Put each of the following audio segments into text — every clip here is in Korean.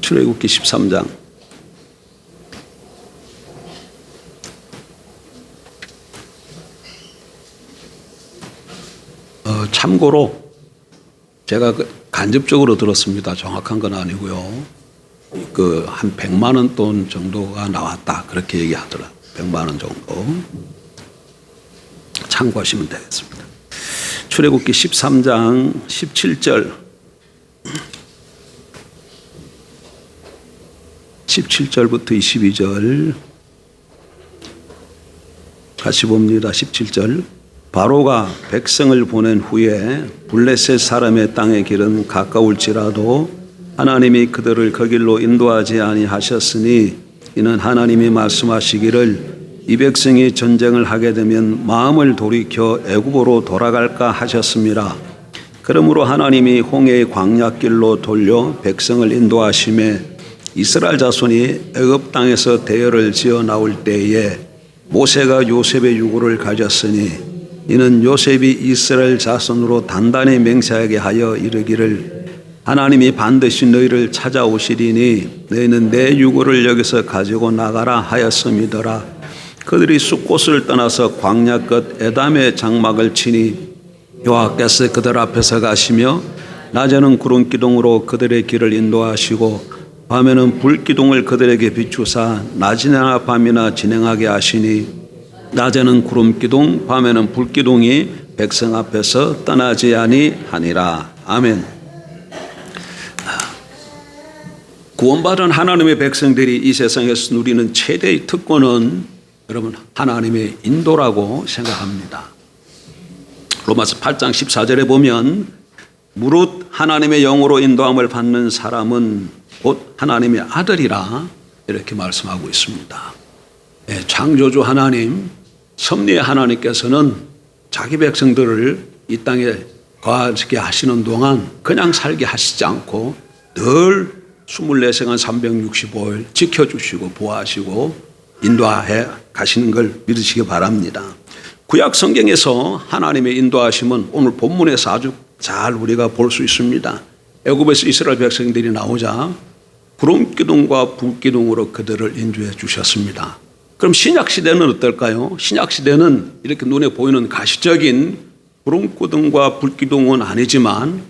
출애굽기 13장. 참고로 제가 간접적으로 들었습니다. 정확한 건 아니고요. 한 100만 원 돈 정도가 나왔다. 그렇게 얘기하더라. 100만 원 정도. 참고하시면 되겠습니다. 출애굽기 13장 17절. 17절부터 22절. 같이 봅니다. 17절. 바로가 백성을 보낸 후에 블레셋 사람의 땅의 길은 가까울지라도 하나님이 그들을 그 길로 인도하지 아니하셨으니 이는 하나님이 말씀하시기를 이 백성이 전쟁을 하게 되면 마음을 돌이켜 애굽으로 돌아갈까 하셨습니다. 그러므로 하나님이 홍해의 광야길로 돌려 백성을 인도하심에 이스라엘 자손이 애굽 땅에서 대열을 지어 나올 때에 모세가 요셉의 유고를 가졌으니 이는 요셉이 이스라엘 자손으로 단단히 맹세하게 하여 이르기를 하나님이 반드시 너희를 찾아오시리니 너희는 내 유고를 여기서 가지고 나가라 하였음이더라. 그들이 숫곳을 떠나서 광야 끝 에담의 장막을 치니 여호와께서 그들 앞에서 가시며 낮에는 구름 기둥으로 그들의 길을 인도하시고 밤에는 불 기둥을 그들에게 비추사 낮이나 밤이나 진행하게 하시니 낮에는 구름 기둥 밤에는 불 기둥이 백성 앞에서 떠나지 아니하니라. 아멘. 구원받은 하나님의 백성들이 이 세상에서 누리는 최대의 특권은 여러분 하나님의 인도라고 생각합니다. 로마서 8장 14절에 보면 무릇 하나님의 영으로 인도함을 받는 사람은 곧 하나님의 아들이라 이렇게 말씀하고 있습니다. 창조주 하나님, 섭리의 하나님께서는 자기 백성들을 이 땅에 거하게 하시는 동안 그냥 살게 하시지 않고 늘 24시간 365일 지켜주시고 보호하시고 인도해 가시는 걸 믿으시기 바랍니다. 구약 성경에서 하나님의 인도하심은 오늘 본문에서 아주 잘 우리가 볼 수 있습니다. 애굽에서 이스라엘 백성들이 나오자 구름 기둥과 불 기둥으로 그들을 인도해 주셨습니다. 그럼 신약 시대는 어떨까요? 신약 시대는 이렇게 눈에 보이는 가시적인 구름 기둥과 불 기둥은 아니지만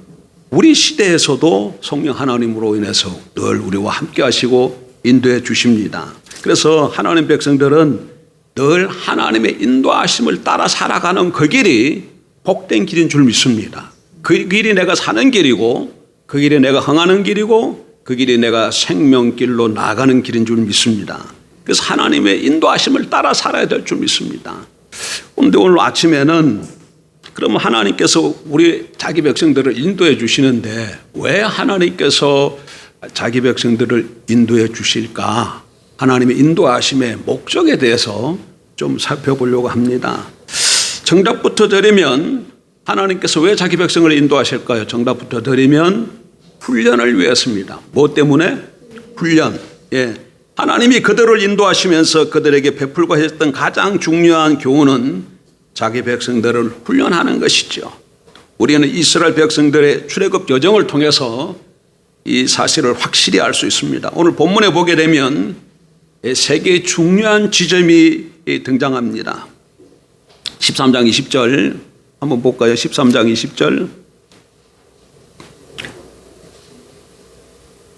우리 시대에서도 성령 하나님으로 인해서 늘 우리와 함께 하시고 인도해 주십니다. 그래서 하나님 백성들은 늘 하나님의 인도하심을 따라 살아가는 그 길이 복된 길인 줄 믿습니다. 그 길이 내가 사는 길이고 그 길이 내가 흥하는 길이고 그 길이 내가 생명길로 나가는 길인 줄 믿습니다. 그래서 하나님의 인도하심을 따라 살아야 될 줄 믿습니다. 그런데 오늘 아침에는 그러면 하나님께서 우리 자기 백성들을 인도해 주시는데 왜 하나님께서 자기 백성들을 인도해 주실까? 하나님의 인도하심의 목적에 대해서 좀 살펴보려고 합니다. 정답부터 드리면 하나님께서 왜 자기 백성을 인도하실까요? 정답부터 드리면 훈련을 위해서입니다. 뭐 때문에? 훈련. 하나님이 그들을 인도하시면서 그들에게 베풀고 했던 가장 중요한 교훈은 자기 백성들을 훈련하는 것이죠. 우리는 이스라엘 백성들의 출애굽 여정을 통해서 이 사실을 확실히 알 수 있습니다. 오늘 본문에 보게 되면 세 개의 중요한 지점이 등장합니다. 13장 20절 한번 볼까요? 13장 20절.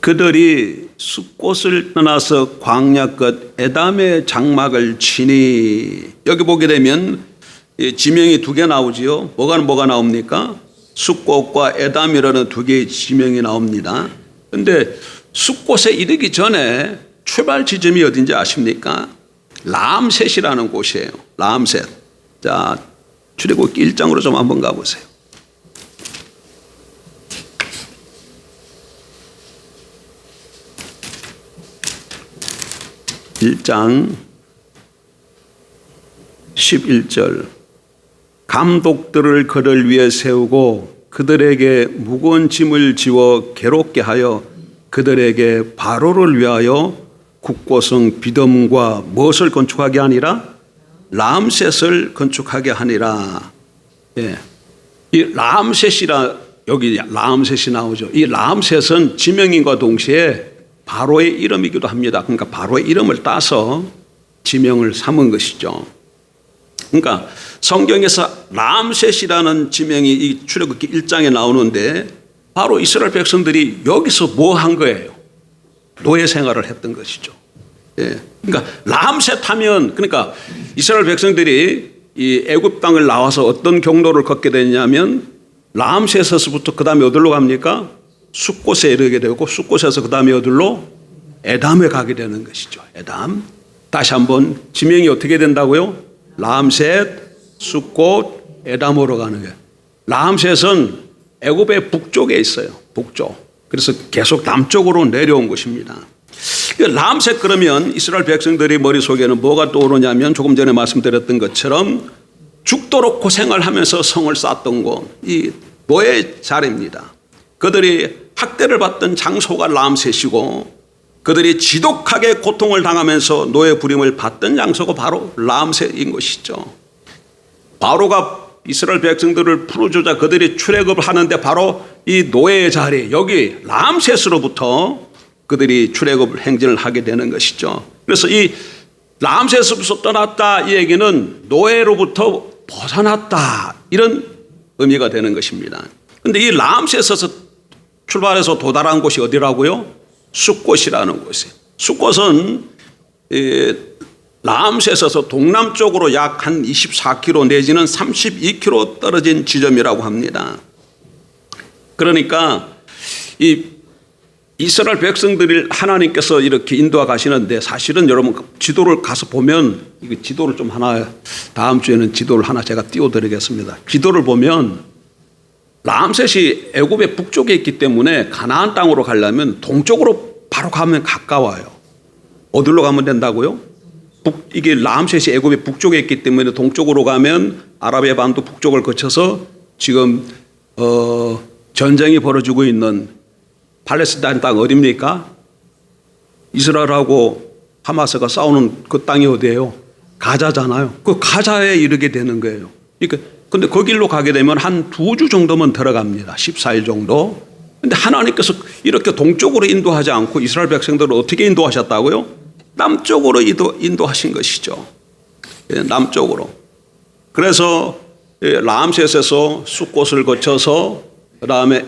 그들이 숫곳을 떠나서 광야 끝 에담의 장막을 치니 여기 보게 되면 지명이 두 개 나오지요. 뭐가 나옵니까? 숫곳과 에담이라는 두 개의 지명이 나옵니다. 그런데 숫곳에 이르기 전에 출발 지점이 어딘지 아십니까? 람셋이라는 곳이에요. 람셋. 자, 출애굽기 1장으로 좀 한번 가보세요. (1장) 11절. 감독들을 그를 위해 세우고 그들에게 무거운 짐을 지워 괴롭게 하여 그들에게 바로를 위하여 국고성 비덤과 무엇을 건축하게 하니라? 람셋을 건축하게 하니라. 이 람셋이라 여기 람셋이 나오죠. 이 람셋은 지명인과 동시에 바로의 이름이기도 합니다. 그러니까 바로의 이름을 따서 지명을 삼은 것이죠. 그러니까 성경에서 람셋이라는 지명이 이 출애굽기 1장에 나오는데 바로 이스라엘 백성들이 여기서 뭐 한 거예요? 노예 생활을 했던 것이죠. 예. 그러니까 람셋 하면 그러니까 이스라엘 백성들이 이 애굽 땅을 나와서 어떤 경로를 걷게 되냐면 람셋에서부터 그 다음에 어디로 갑니까? 숫곳에 이르게 되고 숫곳에서 그 다음에 어디로? 에담에 가게 되는 것이죠. 에담. 다시 한번 지명이 어떻게 된다고요? 람셋, 숫곳, 에담으로 가는 거예요. 람셋은 애굽의 북쪽에 있어요. 북쪽. 그래서 계속 남쪽으로 내려온 것입니다. 람셋 그러면 이스라엘 백성들이 머릿속에는 뭐가 떠오르냐면 조금 전에 말씀드렸던 것처럼 죽도록 고생을 하면서 성을 쌓았던 곳, 이 노예 자리입니다. 그들이 학대를 받던 장소가 람셋이고 그들이 지독하게 고통을 당하면서 노예 부림을 받던 장소가 바로 람셋인 것이죠. 바로가 이스라엘 백성들을 풀어주자 그들이 출애굽을 하는데 바로 이 노예의 자리, 여기 람셋으로부터 그들이 출애굽을 행진을 하게 되는 것이죠. 그래서 이 람셋으로부터 떠났다 이 얘기는 노예로부터 벗어났다 이런 의미가 되는 것입니다. 그런데 이 람셋에서 출발해서 도달한 곳이 어디라고요? 숫곳이라는 곳이에요. 숫곳은 람셋에서 동남쪽으로 약 한 24km 내지는 32km 떨어진 지점이라고 합니다. 그러니까 이 이스라엘 백성들을 하나님께서 이렇게 인도하 가시는데 사실은 여러분 지도를 가서 보면 이거 지도를 좀 하나 다음 주에는 지도를 하나 제가 띄워드리겠습니다. 지도를 보면 람셋이 애굽의 북쪽에 있기 때문에 가나안 땅으로 가려면 동쪽으로 바로 가면 가까워요. 어디로 가면 된다고요? 이게 람셋이 애굽의 북쪽에 있기 때문에 동쪽으로 가면 아라비아 반도 북쪽을 거쳐서 지금 전쟁이 벌어지고 있는 팔레스타인 땅 어디입니까? 이스라엘하고 하마스가 싸우는 그 땅이 어디예요? 가자잖아요. 그 가자에 이르게 되는 거예요. 그러니까 근데 그 길로 가게 되면 한 2주 정도면 들어갑니다. 14일 정도. 근데 하나님께서 이렇게 동쪽으로 인도하지 않고 이스라엘 백성들을 어떻게 인도하셨다고요? 남쪽으로 인도하신 것이죠. 남쪽으로. 그래서 람셋에서 숫곳을 거쳐서 그 다음에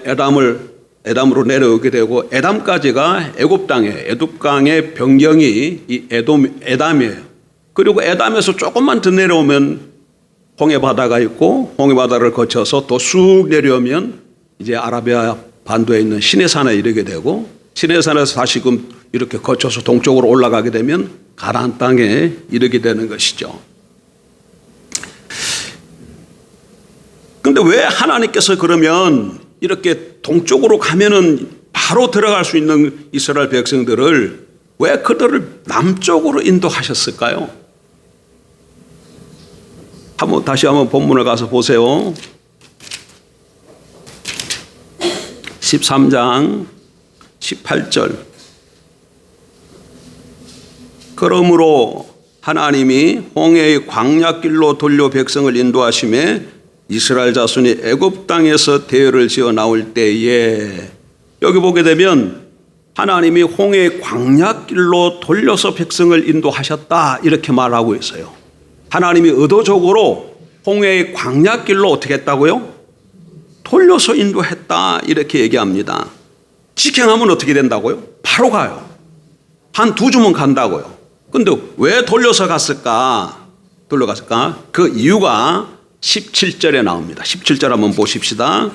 에담으로 내려오게 되고 에담까지가 애굽 땅에 에둡강의 변경이 이 에담이에요. 그리고 에담에서 조금만 더 내려오면 홍해바다가 있고 홍해바다를 거쳐서 또 쑥 내려오면 이제 아라비아 반도에 있는 시내산에 이르게 되고 시내산에서 다시금 이렇게 거쳐서 동쪽으로 올라가게 되면 가나안 땅에 이르게 되는 것이죠. 그런데 왜 하나님께서 그러면 이렇게 동쪽으로 가면은 바로 들어갈 수 있는 이스라엘 백성들을 왜 그들을 남쪽으로 인도하셨을까요? 다시 한번 본문을 가서 보세요. 13장 18절. 그러므로 하나님이 홍해의 광야길로 돌려 백성을 인도하심에 이스라엘 자손이 애굽 땅에서 대열을 지어 나올 때에 여기 보게 되면 하나님이 홍해의 광야길로 돌려서 백성을 인도하셨다 이렇게 말하고 있어요. 하나님이 의도적으로 홍해의 광야길로 어떻게 했다고요? 돌려서 인도했다 이렇게 얘기합니다. 직행하면 어떻게 된다고요? 바로 가요. 한 2주면 간다고요. 근데 왜 돌려서 갔을까? 그 이유가 17절에 나옵니다. 17절 한번 보십시다.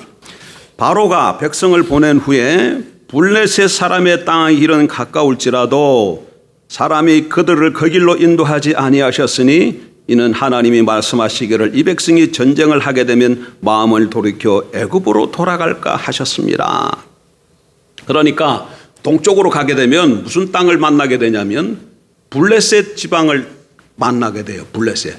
바로가 백성을 보낸 후에 블레셋 사람의 땅에 이른 가까울지라도 사람이 그들을 그 길로 인도하지 아니하셨으니 이는 하나님이 말씀하시기를 이 백성이 전쟁을 하게 되면 마음을 돌이켜 애굽으로 돌아갈까 하셨습니다. 그러니까 동쪽으로 가게 되면 무슨 땅을 만나게 되냐면 블레셋 지방을 만나게 돼요. 블레셋.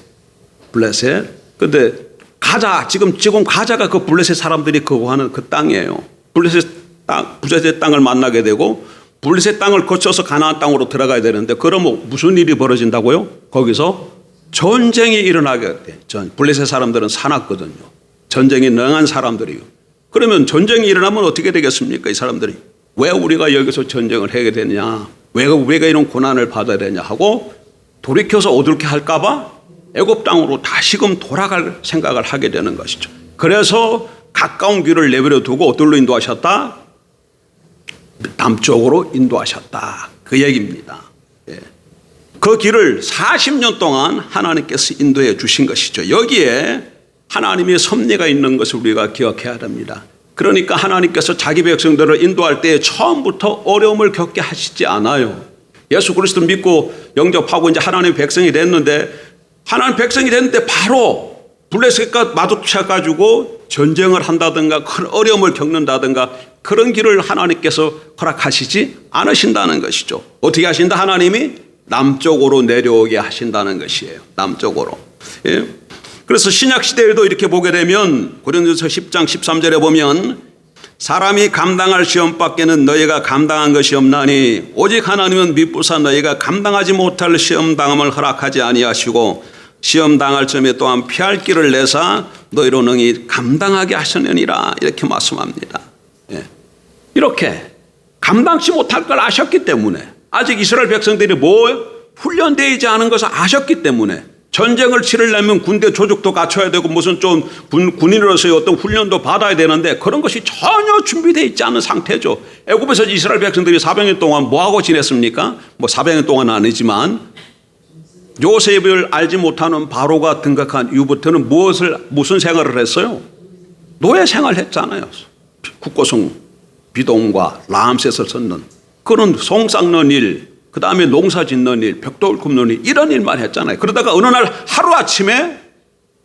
근데 가자, 지금 가자가 그 블레셋 사람들이 거주하는 그 땅이에요. 블레셋 땅을 만나게 되고 블레셋 땅을 거쳐서 가나안 땅으로 들어가야 되는데 그러면 무슨 일이 벌어진다고요? 거기서 전쟁이 일어나게 돼. 블레셋 사람들은 사납거든요. 전쟁에 능한 사람들이요. 그러면 전쟁이 일어나면 어떻게 되겠습니까? 이 사람들이 왜 우리가 여기서 전쟁을 해야 되냐, 왜 우리가 이런 고난을 받아야 되냐 하고 돌이켜서 어둡게 할까 봐 애굽 땅으로 다시금 돌아갈 생각을 하게 되는 것이죠. 그래서 가까운 길을 내버려 두고 어디로 인도하셨다? 남쪽으로 인도하셨다, 그 얘기입니다. 예. 그 길을 40년 동안 하나님께서 인도해 주신 것이죠. 여기에 하나님의 섭리가 있는 것을 우리가 기억해야 됩니다. 그러니까 하나님께서 자기 백성들을 인도할 때 처음부터 어려움을 겪게 하시지 않아요. 예수 그리스도 믿고 영접하고 이제 하나님의 백성이 됐는데, 하나님 백성이 됐는데 바로 블레셋과 마주쳐가지고 전쟁을 한다든가 큰 어려움을 겪는다든가 그런 길을 하나님께서 허락하시지 않으신다는 것이죠. 어떻게 하신다? 하나님이 남쪽으로 내려오게 하신다는 것이에요. 남쪽으로. 예. 그래서 신약시대에도 이렇게 보게 되면 고린도서 10장 13절에 보면 사람이 감당할 시험 밖에는 너희가 감당한 것이 없나니 오직 하나님은 미쁘사 너희가 감당하지 못할 시험 당함을 허락하지 아니하시고 시험 당할 점에 또한 피할 길을 내사 너희로 능히 감당하게 하시느니라, 이렇게 말씀합니다. 예. 이렇게 감당치 못할 걸 아셨기 때문에, 아직 이스라엘 백성들이 훈련되지 않은 것을 아셨기 때문에, 전쟁을 치르려면 군대 조직도 갖춰야 되고 무슨 좀 군인으로서의 어떤 훈련도 받아야 되는데 그런 것이 전혀 준비되어 있지 않은 상태죠. 애굽에서 이스라엘 백성들이 400년 동안 뭐하고 지냈습니까? 400년 동안은 아니지만 요셉을 알지 못하는 바로가 등극한 이후부터는 무슨 생활을 했어요? 노예 생활을 했잖아요. 국고성 비동과 라암셋을 섰는 그런 송 닦는 일, 그 다음에 농사 짓는 일, 벽돌 굽는 일, 이런 일만 했잖아요. 그러다가 어느 날 하루아침에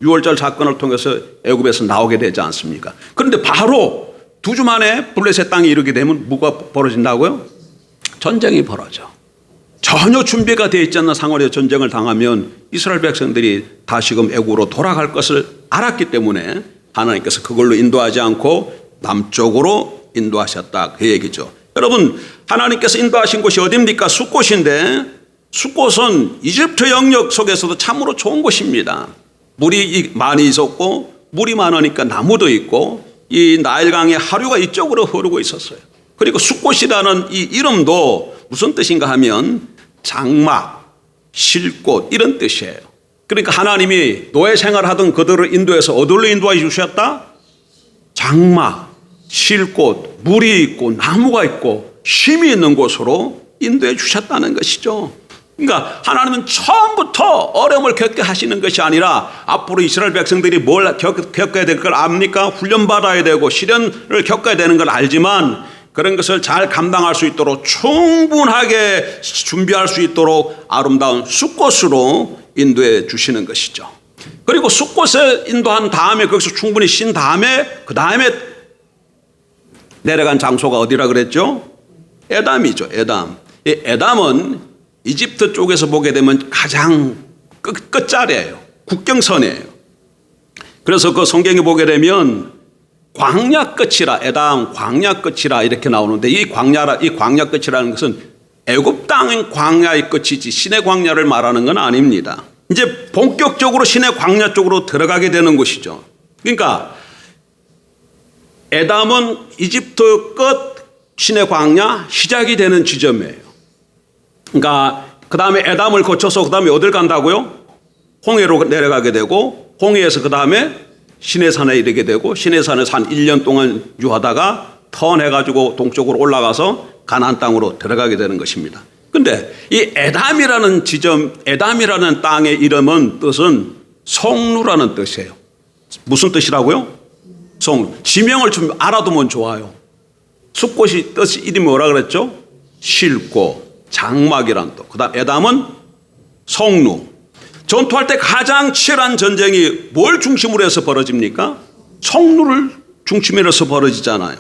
6월절 사건을 통해서 애굽에서 나오게 되지 않습니까? 그런데 바로 2주 만에 블레셋 땅에 이르게 되면 뭐가 벌어진다고요? 전쟁이 벌어져. 전혀 준비가 되어 있지 않는 상황에서 전쟁을 당하면 이스라엘 백성들이 다시금 애굽으로 돌아갈 것을 알았기 때문에 하나님께서 그걸로 인도하지 않고 남쪽으로 인도하셨다, 그 얘기죠. 여러분, 하나님께서 인도하신 곳이 어디입니까? 숫곳인데, 숫곳은 이집트 영역 속에서도 참으로 좋은 곳입니다. 물이 많이 있었고 물이 많으니까 나무도 있고 이 나일강의 하류가 이쪽으로 흐르고 있었어요. 그리고 숫곳이라는 이 이름도 무슨 뜻인가 하면 장막, 쉴곳, 이런 뜻이에요. 그러니까 하나님이 노예 생활하던 그들을 인도해서 어디로 인도해 주셨다? 장막, 쉴곳, 물이 있고 나무가 있고 쉼이 있는 곳으로 인도해 주셨다는 것이죠. 그러니까 하나님은 처음부터 어려움을 겪게 하시는 것이 아니라 앞으로 이스라엘 백성들이 뭘 겪어야 될 걸 압니까? 훈련받아야 되고 시련을 겪어야 되는 걸 알지만 그런 것을 잘 감당할 수 있도록 충분하게 준비할 수 있도록 아름다운 숫곳으로 인도해 주시는 것이죠. 그리고 숫곳에 인도한 다음에 거기서 충분히 쉰 다음에 그 다음에 내려간 장소가 어디라 그랬죠? 에담이죠. 에담. 이 에담은 이집트 쪽에서 보게 되면 가장 끝자리예요. 국경선이에요. 그래서 그 성경에 보게 되면 광야 끝이라, 에담 광야 끝이라 이렇게 나오는데 이 광야 끝이라는 것은 애굽 땅의 광야의 끝이지 신의 광야를 말하는 건 아닙니다. 이제 본격적으로 신의 광야 쪽으로 들어가게 되는 것이죠. 그러니까 에담은 이집트 끝, 신의 광야 시작이 되는 지점이에요. 그러니까 그 다음에 에담을 거쳐서 그 다음에 어딜 간다고요? 홍해로 내려가게 되고 홍해에서 그 다음에 시내산에 이르게 되고 시내산에서 한 1년 동안 유하다가 턴해가지고 동쪽으로 올라가서 가나안 땅으로 들어가게 되는 것입니다. 근데 이 에담이라는 지점, 에담이라는 땅의 이름은 뜻은 성루라는 뜻이에요. 무슨 뜻이라고요? 성루. 지명을 좀 알아두면 좋아요. 숫곳이 뜻이 이름이 뭐라 그랬죠? 쉴곳, 장막이란 뜻. 그 다음 에담은 성루. 전투할 때 가장 치열한 전쟁이 뭘 중심으로 해서 벌어집니까? 성루를 중심으로 해서 벌어지잖아요.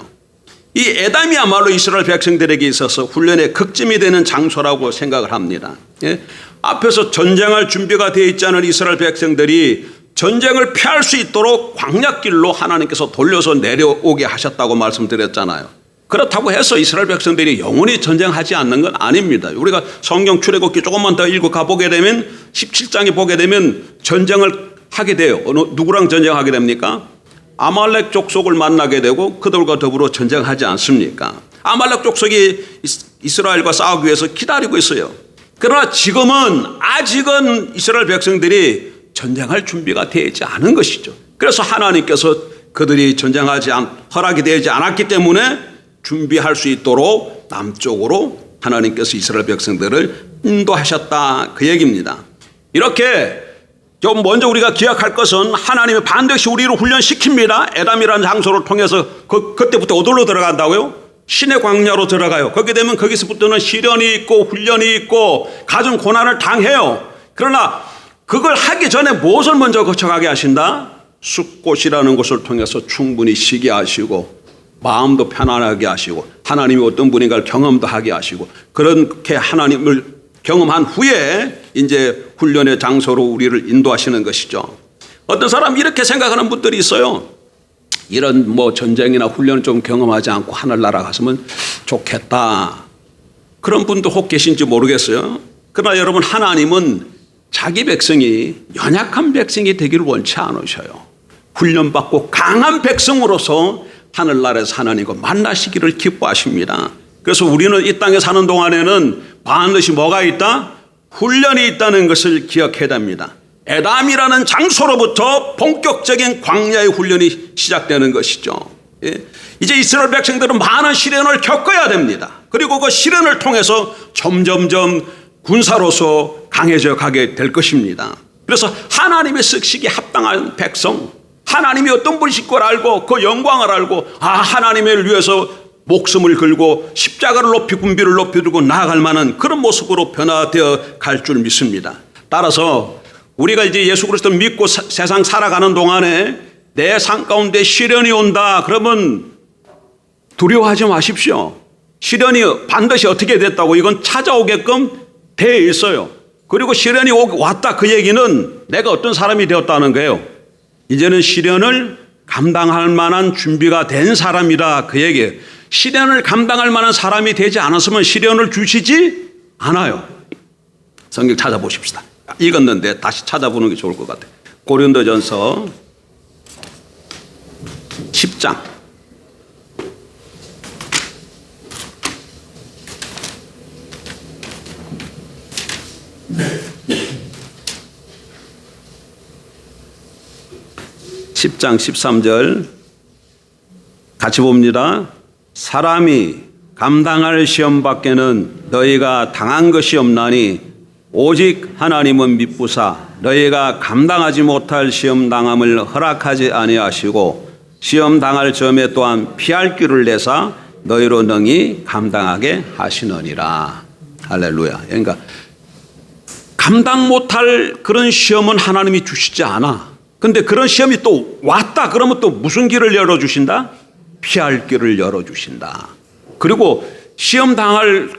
이 에담이야말로 이스라엘 백성들에게 있어서 훈련의 극점이 되는 장소라고 생각을 합니다. 예? 앞에서 전쟁할 준비가 되어 있지 않은 이스라엘 백성들이 전쟁을 피할 수 있도록 광야길로 하나님께서 돌려서 내려오게 하셨다고 말씀드렸잖아요. 그렇다고 해서 이스라엘 백성들이 영원히 전쟁하지 않는 건 아닙니다. 우리가 성경 출애굽기 조금만 더 읽고 가보게 되면 17장에 보게 되면 전쟁을 하게 돼요. 누구랑 전쟁하게 됩니까? 아말렉 족속을 만나게 되고 그들과 더불어 전쟁하지 않습니까? 아말렉 족속이 이스라엘과 싸우기 위해서 기다리고 있어요. 그러나 지금은 아직은 이스라엘 백성들이 전쟁할 준비가 되지 않은 것이죠. 그래서 하나님께서 그들이 허락이 되지 않았기 때문에 준비할 수 있도록 남쪽으로 하나님께서 이스라엘 백성들을 인도하셨다, 그 얘기입니다. 이렇게 좀 먼저 우리가 기억할 것은 하나님이 반드시 우리를 훈련시킵니다. 에담이라는 장소를 통해서 그때부터 어디로 들어간다고요? 신의 광야로 들어가요. 거기 되면 거기서부터는 시련이 있고 훈련이 있고 가진 고난을 당해요. 그러나 그걸 하기 전에 무엇을 먼저 거쳐가게 하신다? 숲곳이라는 곳을 통해서 충분히 쉬게 하시고 마음도 편안하게 하시고 하나님이 어떤 분인가를 경험도 하게 하시고 그렇게 하나님을 경험한 후에 이제 훈련의 장소로 우리를 인도하시는 것이죠. 어떤 사람 이렇게 생각하는 분들이 있어요. 이런 뭐 전쟁이나 훈련을 좀 경험하지 않고 하늘나라 갔으면 좋겠다. 그런 분도 혹 계신지 모르겠어요. 그러나 여러분, 하나님은 자기 백성이 연약한 백성이 되기를 원치 않으셔요. 훈련받고 강한 백성으로서 하늘나라에서 하나님과 만나시기를 기뻐하십니다. 그래서 우리는 이 땅에 사는 동안에는 반드시 뭐가 있다? 훈련이 있다는 것을 기억해야 됩니다. 에담이라는 장소로부터 본격적인 광야의 훈련이 시작되는 것이죠. 이제 이스라엘 백성들은 많은 시련을 겪어야 됩니다. 그리고 그 시련을 통해서 점점점 군사로서 강해져 가게 될 것입니다. 그래서 하나님의 쓰시기에 합당한 백성, 하나님이 어떤 분이실 걸 알고 그 영광을 알고 하나님을 위해서 목숨을 걸고 십자가를 높이 군비를 높이 들고 나아갈 만한 그런 모습으로 변화되어 갈 줄 믿습니다. 따라서 우리가 이제 예수 그리스도를 믿고 세상 살아가는 동안에 내 삶 가운데 시련이 온다 그러면 두려워하지 마십시오. 시련이 반드시 어떻게 됐다고 이건 찾아오게끔 되어 있어요. 그리고 시련이 왔다, 그 얘기는 내가 어떤 사람이 되었다는 거예요. 이제는 시련을 감당할 만한 준비가 된 사람이라, 그 얘기예요. 시련을 감당할 만한 사람이 되지 않았으면 시련을 주시지 않아요. 성경 찾아보십시다. 읽었는데 다시 찾아보는 게 좋을 것 같아요. 고린도전서 10장 10장 13절 같이 봅니다. 사람이 감당할 시험 밖에는 너희가 당한 것이 없나니 오직 하나님은 미쁘사 너희가 감당하지 못할 시험 당함을 허락하지 아니하시고 시험 당할 점에 또한 피할 길을 내사 너희로 능히 감당하게 하시느니라. 할렐루야. 그러니까 감당 못할 그런 시험은 하나님이 주시지 않아. 근데 그런 시험이 또 왔다 그러면 또 무슨 길을 열어주신다? 피할 길을 열어주신다. 그리고 시험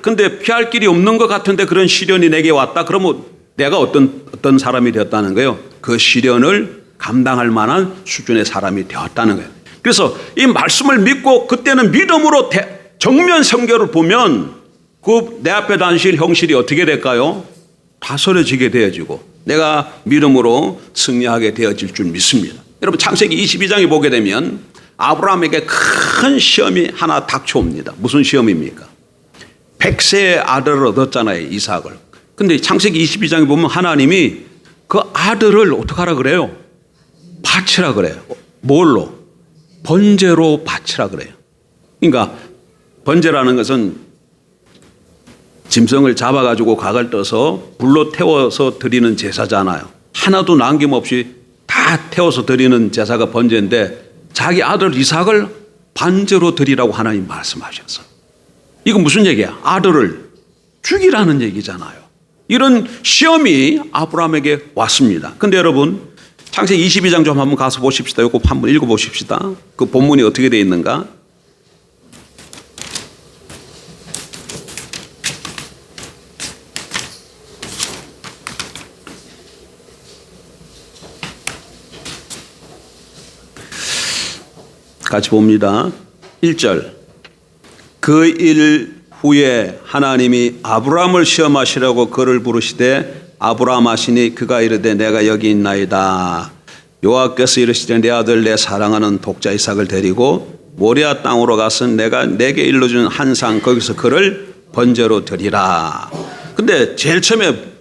근데 피할 길이 없는 것 같은데 그런 시련이 내게 왔다 그러면 내가 어떤 사람이 되었다는 거예요? 그 시련을 감당할 만한 수준의 사람이 되었다는 거예요. 그래서 이 말씀을 믿고 그때는 믿음으로 정면 성결을 보면 그 내 앞에 단실 형실이 어떻게 될까요? 다스려지게 되어지고 내가 믿음으로 승리하게 되어질 줄 믿습니다. 여러분, 창세기 22장에 보게 되면 아브라함에게 큰 시험이 하나 닥쳐옵니다. 무슨 시험입니까? 100세의 아들을 얻었잖아요, 이삭을. 근데 창세기 22장에 보면 하나님이 그 아들을 어떻게 하라 그래요? 바치라 그래요. 뭘로? 번제로 바치라 그래요. 그러니까 번제라는 것은 짐승을 잡아가지고 각을 떠서 불로 태워서 드리는 제사잖아요. 하나도 남김없이 다 태워서 드리는 제사가 번제인데 자기 아들 이삭을 반제로 드리라고 하나님 말씀하셨어. 이거 무슨 얘기야? 아들을 죽이라는 얘기잖아요. 이런 시험이 아브라함에게 왔습니다. 근데 여러분, 창세기 22장 좀 한번 가서 보십시다. 이거 한번 읽어보십시다. 그 본문이 어떻게 되어 있는가? 같이 봅니다. 1절. 그 일 후에 하나님이 아브라함을 시험하시려고 그를 부르시되 아브라함 하시니 그가 이르되 내가 여기 있나이다. 여호와께서 이르시되 내 아들 내 사랑하는 독자 이삭을 데리고 모리아 땅으로 가서 내가 내게 일러준 한 상 거기서 그를 번제로 드리라. 근데 제일 처음에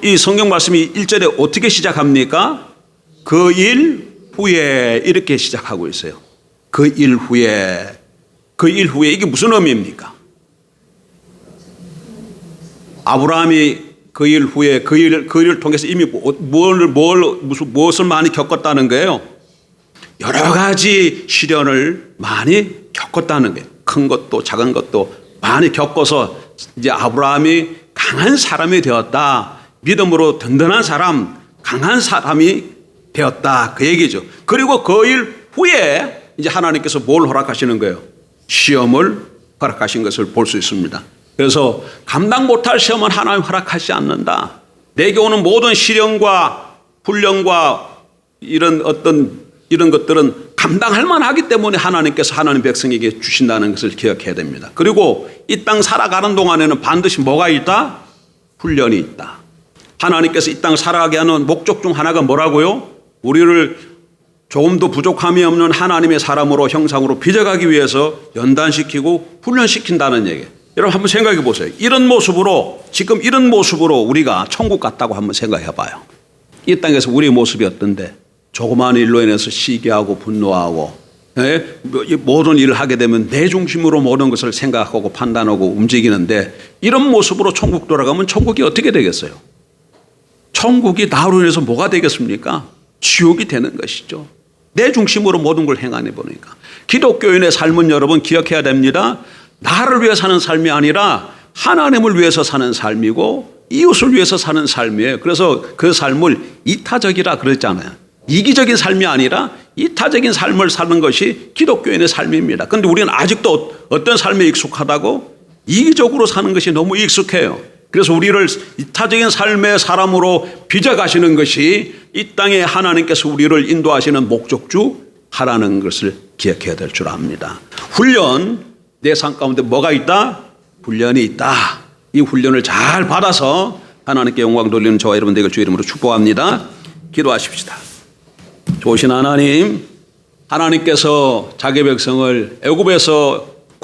이 성경 말씀이 1절에 어떻게 시작합니까? 그 일 후에 이렇게 시작하고 있어요. 그 일 후에. 그 일 후에 이게 무슨 의미입니까? 아브라함이 그 일 후에 그 일을 통해서 이미 무엇을 많이 겪었다는 거예요? 여러 가지 시련을 많이 겪었다는 거예요. 큰 것도 작은 것도 많이 겪어서 이제 아브라함이 강한 사람이 되었다. 믿음으로 든든한 사람, 강한 사람이 되었다. 그 얘기죠. 그리고 그 일 후에 이제 하나님께서 뭘 허락하시는 거예요? 시험을 허락하신 것을 볼 수 있습니다. 그래서 감당 못할 시험은 하나님 허락하지 않는다. 내게 오는 모든 시련과 훈련과 이런 것들은 감당할 만하기 때문에 하나님께서 하나님 백성에게 주신다는 것을 기억해야 됩니다. 그리고 이 땅 살아가는 동안에는 반드시 뭐가 있다? 훈련이 있다. 하나님께서 이 땅 살아가게 하는 목적 중 하나가 뭐라고요? 우리를 조금도 부족함이 없는 하나님의 사람으로 형상으로 빚어가기 위해서 연단시키고 훈련시킨다는 얘기예요. 여러분 한번 생각해 보세요. 지금 이런 모습으로 우리가 천국 갔다고 한번 생각해 봐요. 이 땅에서 우리의 모습이 어떤데? 조그마한 일로 인해서 시기하고 분노하고 모든 일을 하게 되면 내 중심으로 모든 것을 생각하고 판단하고 움직이는데 이런 모습으로 천국 돌아가면 천국이 어떻게 되겠어요? 천국이 나로 인해서 뭐가 되겠습니까? 지옥이 되는 것이죠. 내 중심으로 모든 걸 행하네 보니까. 기독교인의 삶은 여러분 기억해야 됩니다. 나를 위해 사는 삶이 아니라 하나님을 위해서 사는 삶이고 이웃을 위해서 사는 삶이에요. 그래서 그 삶을 이타적이라 그랬잖아요. 이기적인 삶이 아니라 이타적인 삶을 사는 것이 기독교인의 삶입니다. 그런데 우리는 아직도 어떤 삶에 익숙하다고? 이기적으로 사는 것이 너무 익숙해요. 그래서 우리를 이타적인 삶의 사람으로 빚어가시는 것이 이 땅에 하나님께서 우리를 인도하시는 목적주 하라는 것을 기억해야 될 줄 압니다. 훈련, 내 삶 가운데 뭐가 있다? 훈련이 있다. 이 훈련을 잘 받아서 하나님께 영광 돌리는 저와 여러분 되길 주 이름으로 축복합니다. 기도하십시다. 좋으신 하나님, 하나님께서 자기 백성을 애굽에서